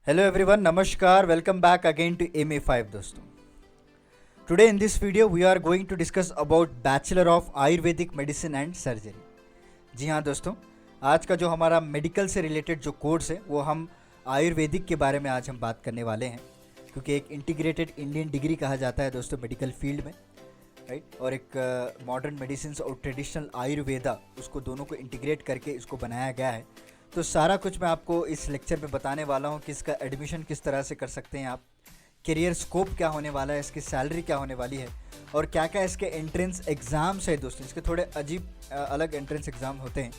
Hello everyone, Namaskar, welcome back again to MA5 दोस्तों. Today in this video we are going to discuss about Bachelor of Ayurvedic Medicine and Surgery. जी हाँ दोस्तों, आज का जो हमारा medical से related जो कोर्स है वो हम आयुर्वेदिक के बारे में आज हम बात करने वाले हैं, क्योंकि एक इंटीग्रेटेड इंडियन डिग्री कहा जाता है दोस्तों मेडिकल फील्ड में, राइट. और एक मॉडर्न मेडिसिन और ट्रेडिशनल आयुर्वेदा, उसको दोनों को इंटीग्रेट करके इसको बनाया गया है. तो सारा कुछ मैं आपको इस लेक्चर में बताने वाला हूँ कि इसका एडमिशन किस तरह से कर सकते हैं आप, करियर स्कोप क्या होने वाला है, इसकी सैलरी क्या होने वाली है, और क्या क्या इसके एंट्रेंस एग्ज़ाम्स है दोस्तों. इसके थोड़े अजीब अलग एंट्रेंस एग्ज़ाम होते हैं,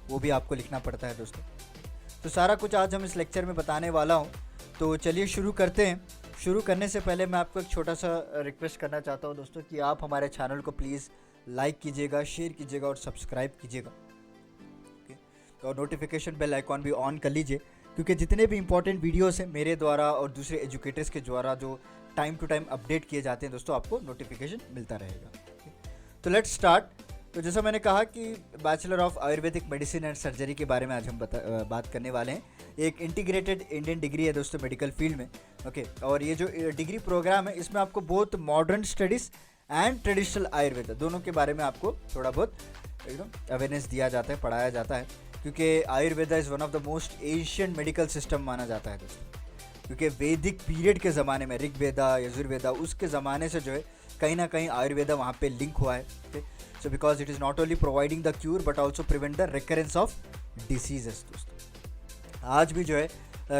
वो भी आपको लिखना पड़ता है दोस्तों. तो सारा कुछ आज हम इस लेक्चर में बताने वाला हूँ. तो चलिए शुरू करते हैं. शुरू करने से पहले मैं आपको एक छोटा सा रिक्वेस्ट करना चाहता हूँ दोस्तों कि आप हमारे चैनल को प्लीज़ लाइक कीजिएगा, शेयर कीजिएगा और सब्सक्राइब कीजिएगा, और नोटिफिकेशन बेल आइकॉन भी ऑन कर लीजिए, क्योंकि जितने भी इंपॉर्टेंट वीडियोस हैं मेरे द्वारा और दूसरे एजुकेटर्स के द्वारा जो टाइम टू टाइम अपडेट किए जाते हैं दोस्तों, आपको नोटिफिकेशन मिलता रहेगा. तो लेट्स स्टार्ट. तो जैसा मैंने कहा कि bachelor of Ayurvedic medicine and surgery के बारे में आज हम बात करने वाले हैं. एक इंटीग्रेटेड इंडियन डिग्री है दोस्तों मेडिकल फील्ड में, ओके. और ये जो डिग्री प्रोग्राम है इसमें आपको बहुत modern studies and traditional Ayurveda दोनों के बारे में आपको थोड़ा बहुत एकदम अवेयरनेस दिया जाता है, पढ़ाया जाता है, क्योंकि Ayurveda is one of the most ancient medical system माना जाता है दोस्तों. क्योंकि वैदिक पीरियड के ज़माने में ऋग्वेदा, यजुर्वेदा, उसके ज़माने से जो है कहीं ना कहीं आयुर्वेदा वहाँ पे लिंक हुआ है. Okay, so because it is not only providing the cure but also prevent the recurrence of diseases दोस्तों. आज भी जो है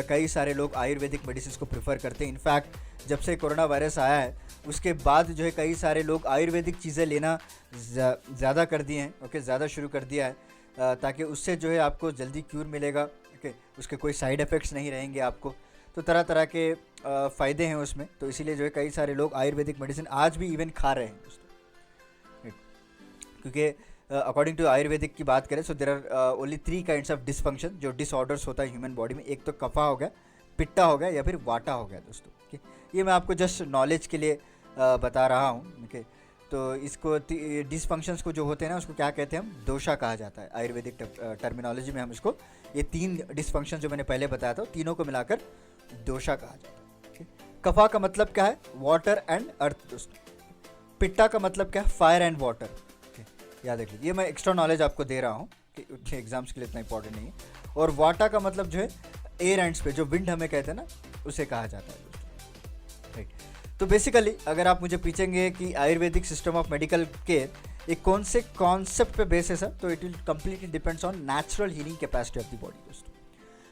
कई सारे लोग आयुर्वेदिक मेडिसिन को प्रेफर करते हैं. इनफैक्ट जब से कोरोना वायरस आया है उसके बाद जो है कई सारे लोग आयुर्वेदिक चीज़ें लेना ज़्यादा कर दिए हैं, ओके, ज़्यादा शुरू कर दिया है, ताकि उससे जो है आपको जल्दी क्यूर मिलेगा, ओके, उसके कोई साइड इफ़ेक्ट्स नहीं रहेंगे आपको. तो तरह तरह के फ़ायदे हैं उसमें, तो इसीलिए जो है कई सारे लोग आयुर्वेदिक मेडिसिन आज भी इवन खा रहे हैं दोस्तों. क्योंकि अकॉर्डिंग टू आयुर्वेदिक की बात करें, so there are only 3 kinds of dysfunction, जो डिसऑर्डर्स होता है ह्यूमन बॉडी में. एक तो कफा हो गया, पिट्टा हो गया, या फिर वाटा हो गया दोस्तों. ओके, ये मैं आपको जस्ट नॉलेज के लिए बता रहा हूँ. ओके, तो इसको डिसफंक्शंस को जो होते हैं ना, उसको क्या कहते हैं, हम दोषा कहा जाता है आयुर्वेदिक टर्मिनोलॉजी में. हम इसको ये 3 डिसफंक्शन जो मैंने पहले बताया था, तीनों को मिलाकर दोषा कहा जाता है. कफा का मतलब क्या है, वाटर एंड अर्थ दोस्तों. पिट्टा का मतलब क्या है, फायर एंड वाटर. याद रख लीजिए, ये मैं एक्स्ट्रा नॉलेज आपको दे रहा हूँ कि एग्जाम्स के लिए इतना इंपॉर्टेंट नहीं है. और वाटा का मतलब जो है एयर एंड स्पेस, जो विंड हमें कहते हैं ना, उसे कहा जाता है दोस्तों, राइट. तो बेसिकली अगर आप मुझे पूछेंगे कि Ayurvedic system of medical care एक कौन से कॉन्सेप्ट पे बेसिस है, तो it will completely depends on natural healing capacity of the body दोस्तों.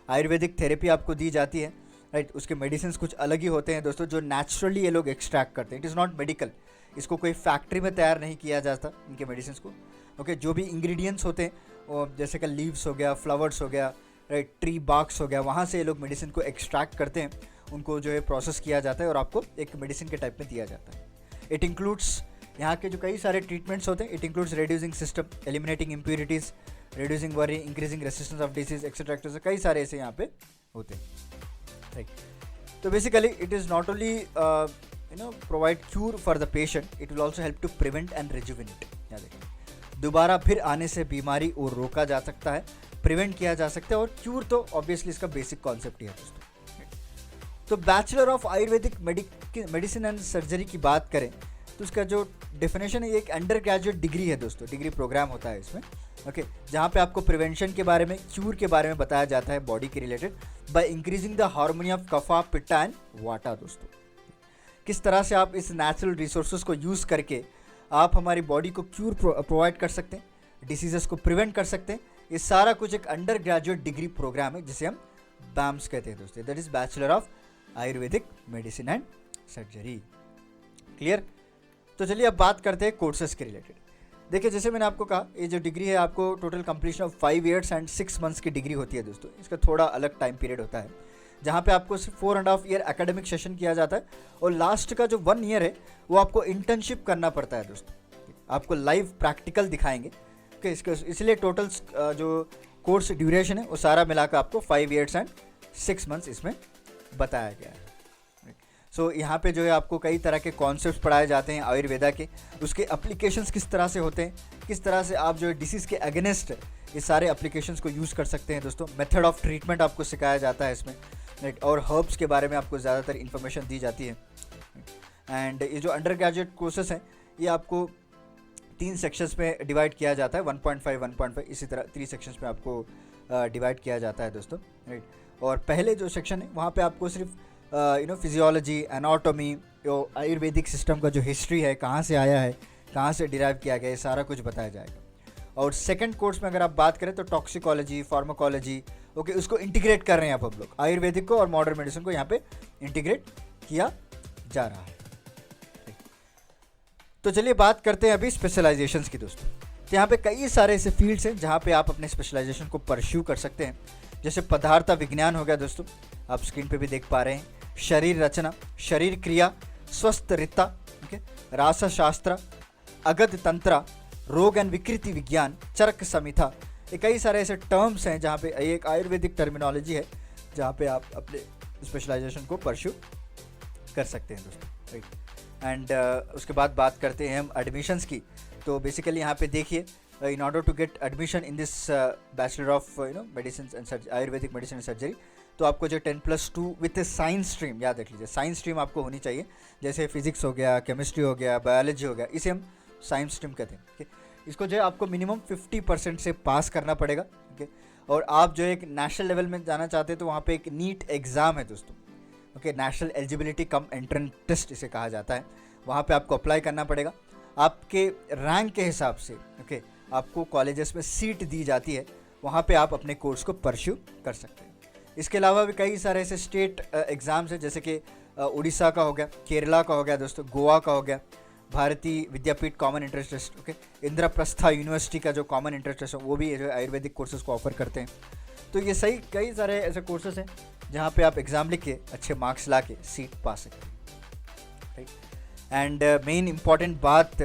आयुर्वेदिक थेरेपी आपको दी जाती है, राइट. उसके मेडिसिन कुछ अलग ही होते हैं दोस्तों, जो नेचुरली ये लोग एक्सट्रैक्ट करते हैं. इट इज़ नॉट मेडिकल, इसको कोई फैक्ट्री में तैयार नहीं किया जाता इनके मेडिसिन को. ओके, जो भी इंग्रेडिएंट्स होते हैं वो जैसे कि लीव्स हो गया, फ्लावर्स हो गया, राइट, ट्री बार्क्स हो गया, वहाँ से ये लोग मेडिसिन को एक्सट्रैक्ट करते हैं, उनको जो है प्रोसेस किया जाता है और आपको एक मेडिसिन के टाइप में दिया जाता है. इट इंक्लूड्स यहाँ के जो कई सारे ट्रीटमेंट्स होते हैं, it includes reducing system, eliminating impurities, reducing worry, increasing resistance of disease, etcetera. कई सारे ऐसे यहाँ पे होते हैं, राइट. तो basically it is not only provide cure for the patient, it will also help to prevent and rejuvenate. याद रखिए, दोबारा फिर आने से बीमारी और रोका जा सकता है, प्रिवेंट किया जा सकता है, और क्यूर तो ऑब्वियसली इसका बेसिक कॉन्सेप्ट ही है दोस्तों. तो bachelor of Ayurvedic medicine and surgery की बात करें तो उसका जो डेफिनेशन है, एक अंडर ग्रेजुएट डिग्री है दोस्तों, डिग्री प्रोग्राम होता है इसमें, ओके, जहाँ पे आपको प्रिवेंशन के बारे में, क्यूर के बारे में बताया जाता है बॉडी के related, by increasing the harmony of Kapha, Pitta and Vata दोस्तों. किस तरह से आप इस नेचुरल रिसोर्सेज को यूज़ करके आप हमारी बॉडी को क्यूर प्रोवाइड कर सकते हैं, डिसीजेस को प्रिवेंट कर सकते हैं, ये सारा कुछ एक अंडर ग्रेजुएट डिग्री प्रोग्राम है जिसे हम बैम्स कहते हैं दोस्तों. That is bachelor of Ayurvedic medicine and surgery. Clear. तो चलिए अब बात करते हैं कोर्सेज के रिलेटेड. देखिए, जैसे मैंने आपको कहा, ये जो डिग्री है आपको total completion of 5 years and 6 months की डिग्री होती है दोस्तों. इसका थोड़ा अलग टाइम पीरियड होता है, जहाँ पे आपको सिर्फ 4.5 year एकेडमिक सेशन किया जाता है, और लास्ट का जो 1 year है वो आपको इंटर्नशिप करना पड़ता है दोस्तों. आपको लाइव प्रैक्टिकल दिखाएंगे, ओके. इसलिए टोटल जो कोर्स ड्यूरेशन है वो सारा मिलाकर आपको 5 years एंड 6 months इसमें बताया गया है. सो यहाँ पे जो है आपको कई तरह के कॉन्सेप्ट्स पढ़ाए जाते हैं आयुर्वेदा के, उसके एप्लीकेशंस किस तरह से होते हैं, किस तरह से आप जो है डिसीज़ के अगेंस्ट ये सारे एप्लीकेशंस को यूज़ कर सकते हैं दोस्तों. मेथड ऑफ ट्रीटमेंट आपको सिखाया जाता है इसमें, राइट, और हर्ब्स के बारे में आपको ज़्यादातर इन्फॉर्मेशन दी जाती है। एंड ये जो अंडर ग्रेजुएट कोर्सेस हैं ये आपको 3 सेक्शंस में डिवाइड किया जाता है, 1.5 1.5 इसी तरह 3 सेक्शंस में आपको डिवाइड किया जाता है दोस्तों, राइट। और पहले जो सेक्शन है वहाँ पे आपको सिर्फ फिजियोलॉजी, एनाटॉमी, आयुर्वेदिक सिस्टम का जो हिस्ट्री है, कहाँ से आया है, कहाँ से डिराइव किया गया है, सारा कुछ बताया जाएगा। और सेकंड कोर्स में अगर आप बात करें तो टॉक्सिकोलॉजी, फार्माकोलॉजी, ओके, उसको इंटीग्रेट कर रहे हैं आप लोग, आयुर्वेदिक को और मॉडर्न मेडिसिन को यहाँ पे इंटीग्रेट किया जा रहा है। तो चलिए बात करते हैं अभी स्पेशलाइजेशंस की दोस्तों। तो यहाँ पे कई सारे ऐसे फील्ड्स हैं जहाँ पे आप अपने स्पेशलाइजेशन को परस्यू कर सकते हैं। जैसे पदार्थ विज्ञान हो गया दोस्तों, आप स्क्रीन पे भी देख पा रहे हैं, शरीर रचना, शरीर क्रिया, स्वस्थ ऋता, ओके, रासशास्त्र, अगध तंत्र, रोग एंड विकृति विज्ञान, चरक संहिता, ये कई सारे ऐसे टर्म्स हैं जहाँ पे एक आयुर्वेदिक टर्मिनोलॉजी है जहाँ पे आप अपने स्पेशलाइजेशन को परस्यू कर सकते हैं दोस्तों, राइट। एंड उसके बाद बात करते हैं हम एडमिशन्स की। तो बेसिकली यहाँ पे देखिए, in order to get admission in this bachelor of medicine and Ayurvedic medicine and surgery, तो आपको जो 10+2 विथ साइंस स्ट्रीम, याद रख लीजिए साइंस स्ट्रीम आपको होनी चाहिए। जैसे फिजिक्स हो गया, केमिस्ट्री हो गया, बायोलॉजी हो गया, इसे हम साइंस स्ट्रीम कहते हैं, ठीक है। इसको जो है आपको मिनिमम 50% से पास करना पड़ेगा, ठीक है। और आप जो एक नेशनल लेवल में जाना चाहते हैं तो वहाँ पे एक नीट एग्ज़ाम है दोस्तों, okay, national eligibility cum entrance test इसे कहा जाता है। वहाँ पे आपको अप्लाई करना पड़ेगा, आपके रैंक के हिसाब से, ओके, आपको कॉलेजेस में सीट दी जाती है, वहाँ पे आप अपने कोर्स को परस्यू कर सकते हैं। इसके अलावा भी कई सारे ऐसे स्टेट एग्ज़ाम्स हैं, जैसे कि उड़ीसा का हो गया, केरला का हो गया दोस्तों, गोवा का हो गया, Bharati Vidyapeeth common entrance test, okay, Indraprastha university का जो कॉमन एंट्रेंस टेस्ट है वो भी जो आयुर्वेदिक कोर्सेज को ऑफर करते हैं। तो ये सही कई सारे ऐसे कोर्सेज हैं जहाँ पे आप एग्ज़ाम लिख के अच्छे मार्क्स ला के सीट पा सकते हैं, राइट। एंड मेन इम्पॉर्टेंट बात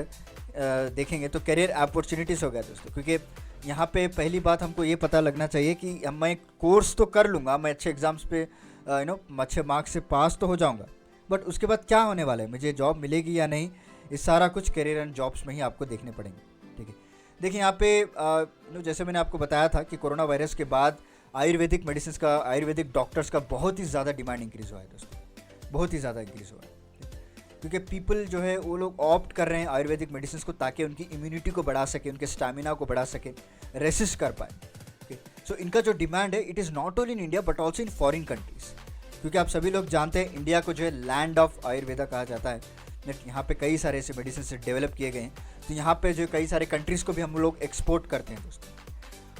देखेंगे तो करियर अपॉर्चुनिटीज़ हो गया दोस्तों, क्योंकि यहाँ पे पहली बात हमको ये पता लगना चाहिए कि मैं कोर्स तो कर लूँगा, मैं अच्छे एग्ज़ाम्स पे अच्छे मार्क्स से पास तो हो जाऊँगा, बट उसके बाद क्या होने वाला है, मुझे जॉब मिलेगी या नहीं, ये सारा कुछ करियर एंड जॉब्स में ही आपको देखने पड़ेंगे, ठीक है। देखिए यहाँ पे जैसे मैंने आपको बताया था कि कोरोना वायरस के बाद आयुर्वेदिक मेडिसिन का, आयुर्वेदिक डॉक्टर्स का बहुत ही ज़्यादा डिमांड इंक्रीज़ हुआ है दोस्तों, बहुत ही ज़्यादा इंक्रीज़ हुआ है, क्योंकि पीपल जो है वो लोग ऑप्ट कर रहे हैं आयुर्वेदिक मेडिसिन को ताकि उनकी इम्यूनिटी को बढ़ा सके, उनके स्टैमिना को बढ़ा सके, रेसिस्ट कर पाए, ओके। सो इनका जो डिमांड है it is not only in India but also in foreign countries, क्योंकि आप सभी लोग जानते हैं इंडिया को जो है लैंड ऑफ आयुर्वेदा कहा जाता है। यहाँ पे कई सारे ऐसे मेडिसिन से डेवलप किए गए हैं, तो यहाँ पे जो कई सारे कंट्रीज़ को भी हम लोग एक्सपोर्ट करते हैं दोस्तों।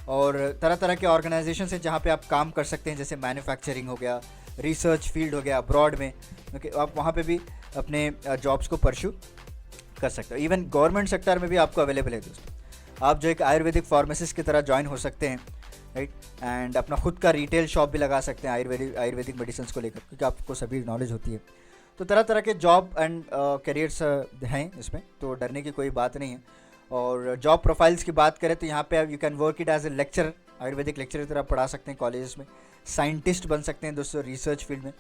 और तरह तरह के ऑर्गेनाइजेशन हैं जहाँ पे आप काम कर सकते हैं, जैसे मैन्युफैक्चरिंग हो गया, रिसर्च फील्ड हो गया अब्रॉड में, ओके, आप वहाँ पे भी अपने जॉब्स को परस्यू कर सकते हो। इवन गवर्नमेंट सेक्टर में भी आपको अवेलेबल है दोस्तों। आप जो एक आयुर्वेदिक फार्मासिस्ट की तरह ज्वाइन हो सकते हैं, राइट, एंड अपना खुद का रिटेल शॉप भी लगा सकते हैं आयुर्वेदिक मेडिसिन को लेकर, क्योंकि आपको सभी नॉलेज होती है। तो तरह तरह के जॉब एंड करियर्स हैं इसमें, तो डरने की कोई बात नहीं है। और जॉब प्रोफाइल्स की बात करें तो यहाँ पे आप you can work it as a lecture, Ayurvedic lecture की तरह पढ़ा सकते हैं कॉलेजेस में, साइंटिस्ट बन सकते हैं दोस्तों रिसर्च फील्ड में,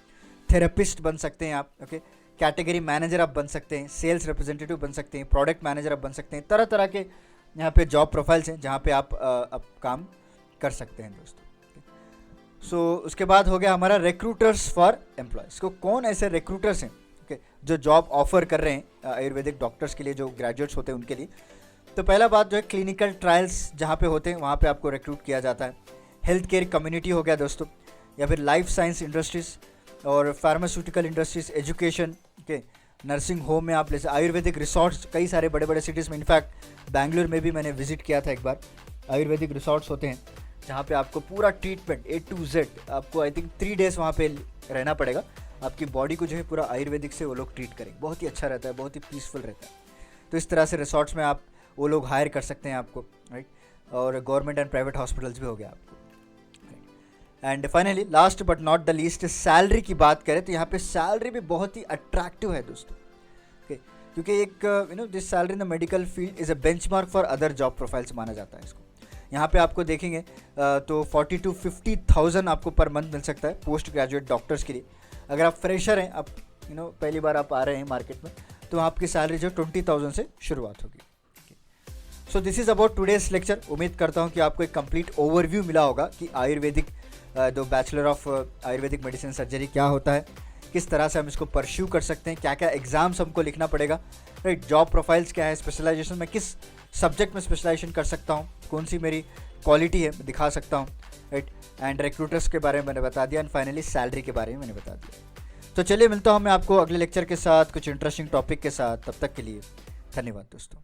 थेरेपिस्ट बन सकते हैं आप, ओके, कैटेगरी मैनेजर आप बन सकते हैं, सेल्स रिप्रेजेंटेटिव बन सकते हैं, प्रोडक्ट मैनेजर आप बन सकते हैं। तरह तरह के यहाँ पे जॉब प्रोफाइल्स हैं जहाँ पे आप काम कर सकते हैं दोस्तों। सो उसके बाद हो गया हमारा रिक्रूटर्स फॉर एम्प्लॉयज़ को, कौन ऐसे रिक्रूटर्स हैं, ओके, जो जॉब ऑफर कर रहे हैं आयुर्वेदिक डॉक्टर्स के लिए, जो ग्रेजुएट्स होते हैं उनके लिए। तो पहला बात जो है क्लिनिकल ट्रायल्स जहाँ पे होते हैं वहाँ पे आपको रिक्रूट किया जाता है। हेल्थ केयर कम्युनिटी हो गया दोस्तों, या फिर लाइफ साइंस इंडस्ट्रीज़ और pharmaceutical industries, education, okay, nursing home में आप ले सकते, आयुर्वेदिक रिसोर्ट्स कई सारे बड़े बड़े सिटीज़ में, इनफैक्ट बैंगलोर में भी मैंने विजिट किया था एक बार। आयुर्वेदिक रिसोर्ट्स होते हैं जहाँ पे आपको पूरा ट्रीटमेंट A to Z, आपको आई थिंक 3 डेज़ वहाँ पे रहना पड़ेगा, आपकी बॉडी को जो है पूरा आयुर्वेदिक से वो लोग ट्रीट करेंगे, बहुत ही अच्छा रहता है, बहुत ही पीसफुल रहता है। तो इस तरह से रिसोर्ट्स में आप वो लोग हायर कर सकते हैं आपको, राइट। और गवर्नमेंट एंड प्राइवेट हॉस्पिटल्स भी हो गया आपको। And finally last but not the least, salary की बात करें तो यहाँ पे सैलरी भी बहुत ही अट्रैक्टिव है दोस्तों, ओके, क्योंकि एक this salary in the medical field is a benchmark for other job profiles माना जाता है इसको। यहाँ पे आपको देखेंगे तो 40,000 to 50,000 आपको पर मंथ मिल सकता है पोस्ट ग्रेजुएट डॉक्टर्स के लिए। अगर आप फ्रेशर हैं, आप पहली बार आप आ रहे हैं मार्केट में, तो आपकी सैलरी जो 20,000 से शुरुआत होगी। So this is about today's lecture. उम्मीद करता हूँ कि आपको एक कंप्लीट ओवरव्यू मिला होगा कि आयुर्वेदिक दो bachelor of Ayurvedic medicine surgery क्या होता है, किस तरह से हम इसको परस्यू कर सकते हैं, क्या क्या एग्ज़ाम्स हमको लिखना पड़ेगा, राइट, जॉब प्रोफाइल्स क्या है, स्पेशलाइजेशन में किस सब्जेक्ट में स्पेशलाइजेशन कर सकता हूँ, कौन सी मेरी क्वालिटी है दिखा सकता हूँ, राइट, एंड रिक्रूटर्स के बारे में मैंने बता दिया, एंड फाइनली सैलरी के बारे में मैंने बता दिया। तो चलिए मिलता हूँ मैं आपको अगले लेक्चर के साथ कुछ इंटरेस्टिंग टॉपिक के साथ। तब तक के लिए धन्यवाद दोस्तों।